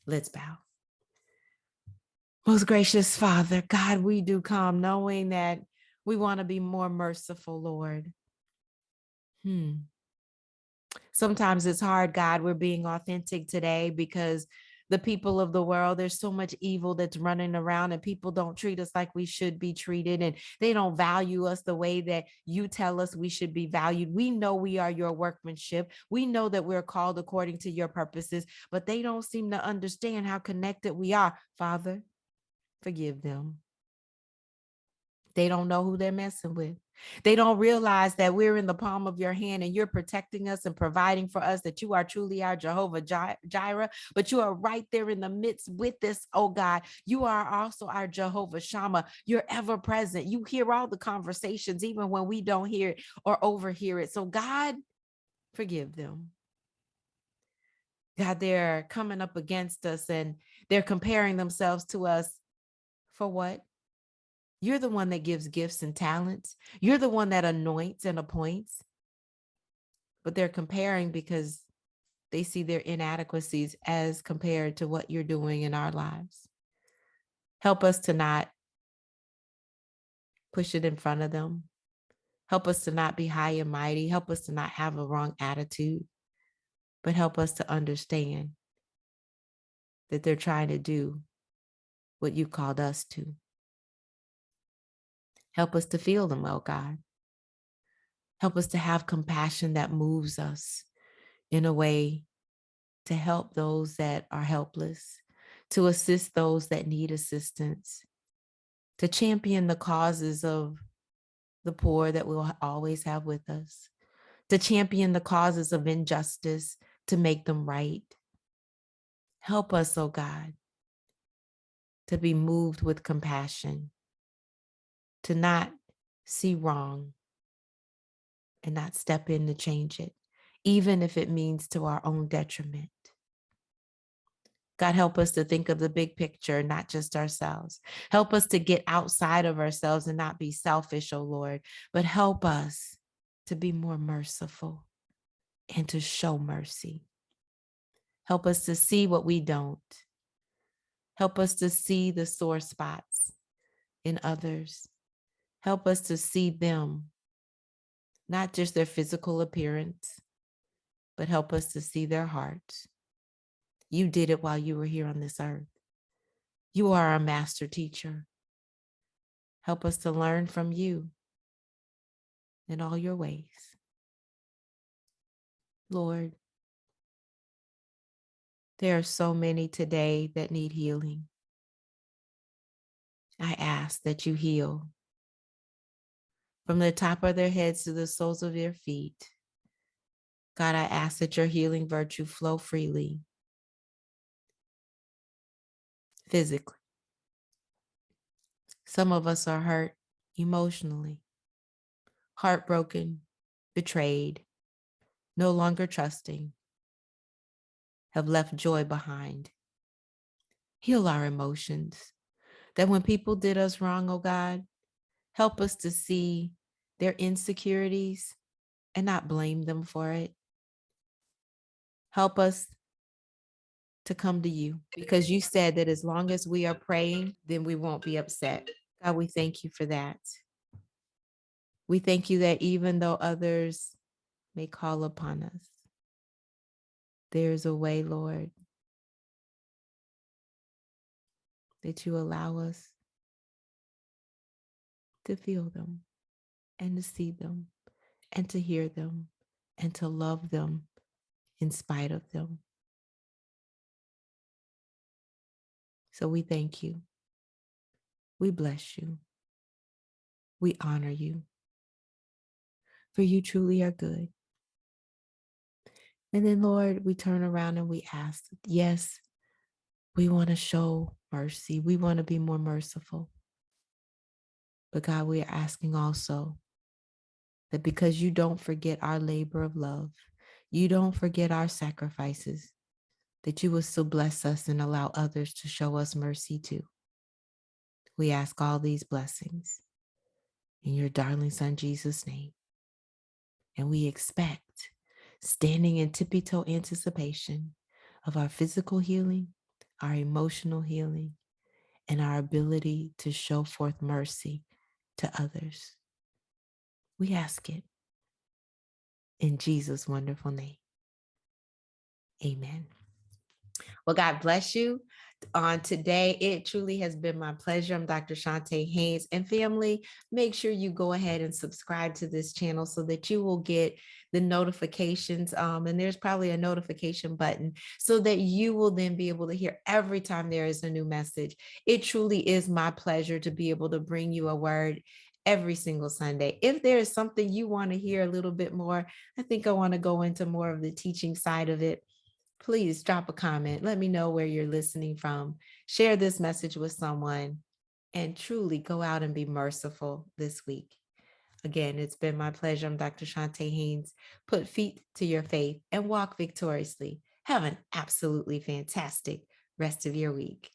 Let's bow. Most gracious Father, God, we do come knowing that we want to be more merciful, Lord. Sometimes it's hard, God. We're being authentic today because the people of the world, there's so much evil that's running around and people don't treat us like we should be treated, and they don't value us the way that you tell us we should be valued. We know we are your workmanship. We know that we're called according to your purposes, but they don't seem to understand how connected we are. Father, forgive them. They don't know who they're messing with. They don't realize that we're in the palm of your hand and you're protecting us and providing for us, that you are truly our Jehovah Jireh, but you are right there in the midst with us, oh God. You are also our Jehovah Shammah. You're ever present. You hear all the conversations, even when we don't hear it or overhear it. So God, forgive them. God, they're coming up against us and they're comparing themselves to us for what? You're the one that gives gifts and talents. You're the one that anoints and appoints. But they're comparing because they see their inadequacies as compared to what you're doing in our lives. Help us to not push it in front of them. Help us to not be high and mighty. Help us to not have a wrong attitude, but help us to understand that they're trying to do what you called us to. Help us to feel them, oh God. Help us to have compassion that moves us in a way to help those that are helpless, to assist those that need assistance, to champion the causes of the poor that we'll always have with us, to champion the causes of injustice, to make them right. Help us, oh God, to be moved with compassion, to not see wrong and not step in to change it, even if it means to our own detriment. God, help us to think of the big picture, not just ourselves. Help us to get outside of ourselves and not be selfish, oh Lord, but help us to be more merciful and to show mercy. Help us to see what we don't. Help us to see the sore spots in others. Help us to see them, not just their physical appearance, but help us to see their hearts. You did it while you were here on this earth. You are our master teacher. Help us to learn from you in all your ways. Lord, there are so many today that need healing. I ask that you heal from the top of their heads to the soles of their feet. God, I ask that your healing virtue flow freely, physically. Some of us are hurt emotionally, heartbroken, betrayed, no longer trusting, have left joy behind. Heal our emotions, that when people did us wrong, oh God, help us to see their insecurities and not blame them for it. Help us to come to you because you said that as long as we are praying, then we won't be upset. God, we thank you for that. We thank you that even though others may call upon us, there's a way, Lord, that you allow us to feel them and to see them and to hear them and to love them in spite of them. So we thank you. We bless you. We honor you. For you truly are good. And then, Lord, we turn around and we ask, yes, we want to show mercy. We want to be more merciful. But God, we are asking also that because you don't forget our labor of love, you don't forget our sacrifices, that you will still bless us and allow others to show us mercy too. We ask all these blessings in your darling son, Jesus' name. And we expect, standing in tippy-toe anticipation of our physical healing, our emotional healing, and our ability to show forth mercy to others. We ask it in Jesus' wonderful name. Amen. Well, God bless you on today. It truly has been my pleasure. I'm Dr. Chonta Haynes, and family, make sure you go ahead and subscribe to this channel so that you will get the notifications. And there's probably a notification button so that you will then be able to hear every time there is a new message. It truly is my pleasure to be able to bring you a word every single Sunday. If there is something you want to hear a little bit more, I think I want to go into more of the teaching side of it. Please drop a comment. Let me know where you're listening from. Share this message with someone and truly go out and be merciful this week. Again, it's been my pleasure. I'm Dr. Chonta Haynes. Put feet to your faith and walk victoriously. Have an absolutely fantastic rest of your week.